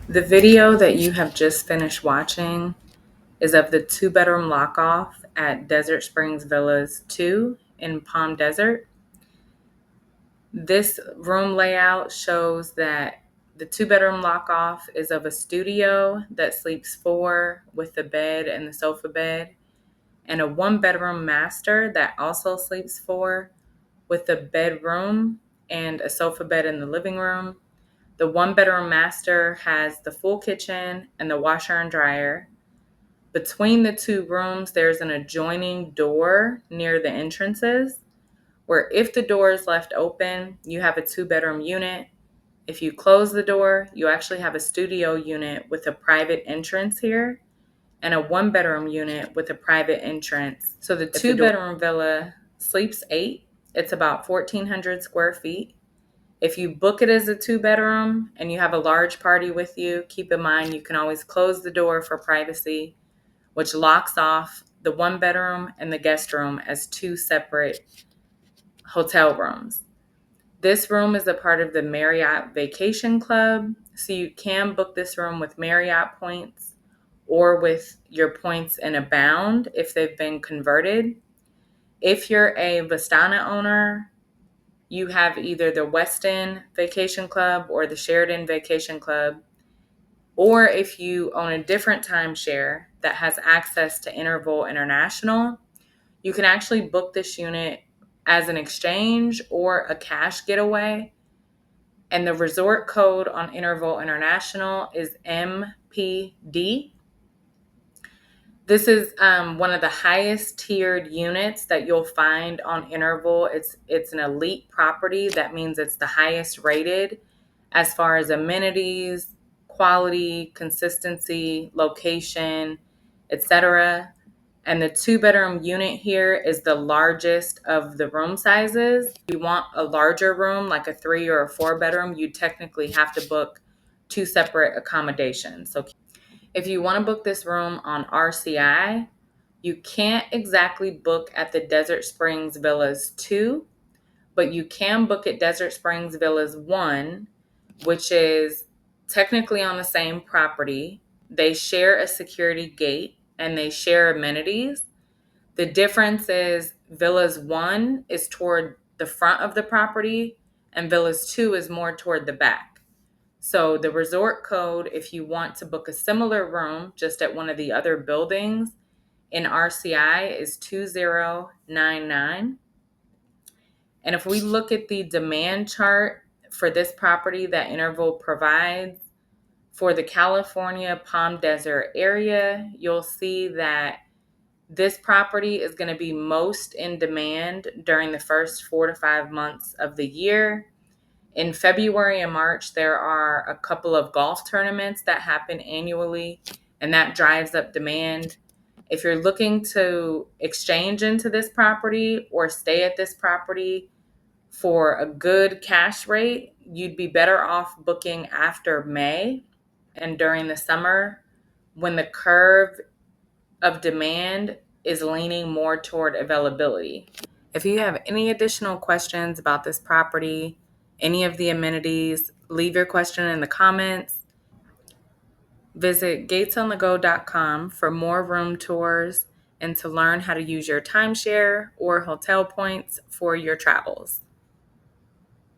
The video that you have just finished watching is of the 2-bedroom lockoff at Desert Springs Villas 2 in Palm Desert. This room layout shows that the 2-bedroom lockoff is of a studio that sleeps 4 with the bed and the sofa bed, and a 1-bedroom master that also sleeps 4 with the bedroom and a sofa bed in the living room. The 1-bedroom master has the full kitchen and the washer and dryer. Between the 2 rooms, there's an adjoining door near the entrances where if the door is left open, you have a 2-bedroom unit. If you close the door, you actually have a studio unit with a private entrance here and a 1-bedroom unit with a private entrance. So the 2-bedroom villa sleeps 8. It's about 1,400 square feet. If you book it as a 2-bedroom and you have a large party with you, keep in mind you can always close the door for privacy, which locks off the 1-bedroom and the guest room as 2 separate hotel rooms. This room is a part of the Marriott Vacation Club, so you can book this room with Marriott points or with your points in Abound if they've been converted. If you're a Vistana owner, you have either the Westin Vacation Club or the Sheraton Vacation Club. Or if you own a different timeshare that has access to Interval International, you can actually book this unit as an exchange or a cash getaway. And the resort code on Interval International is MPD. This is one of the highest tiered units that you'll find on Interval. It's an elite property. That means it's the highest rated as far as amenities, quality, consistency, location, etc. And the 2-bedroom unit here is the largest of the room sizes. If you want a larger room, like a 3 or a 4-bedroom, you technically have to book two separate accommodations. So if you want to book this room on RCI, you can't exactly book at the Desert Springs Villas 2, but you can book at Desert Springs Villas 1, which is technically on the same property. They share a security gate and they share amenities. The difference is Villas 1 is toward the front of the property and Villas 2 is more toward the back. So the resort code, if you want to book a similar room just at one of the other buildings in RCI, is 2099. And if we look at the demand chart for this property that Interval provides for the California Palm Desert area, you'll see that this property is going to be most in demand during the first 4 to 5 months of the year. In February and March, there are a couple of golf tournaments that happen annually, and that drives up demand. If you're looking to exchange into this property or stay at this property for a good cash rate, you'd be better off booking after May and during the summer when the curve of demand is leaning more toward availability. If you have any additional questions about this property, any of the amenities, leave your question in the comments. Visit gatesonthego.com for more room tours and to learn how to use your timeshare or hotel points for your travels.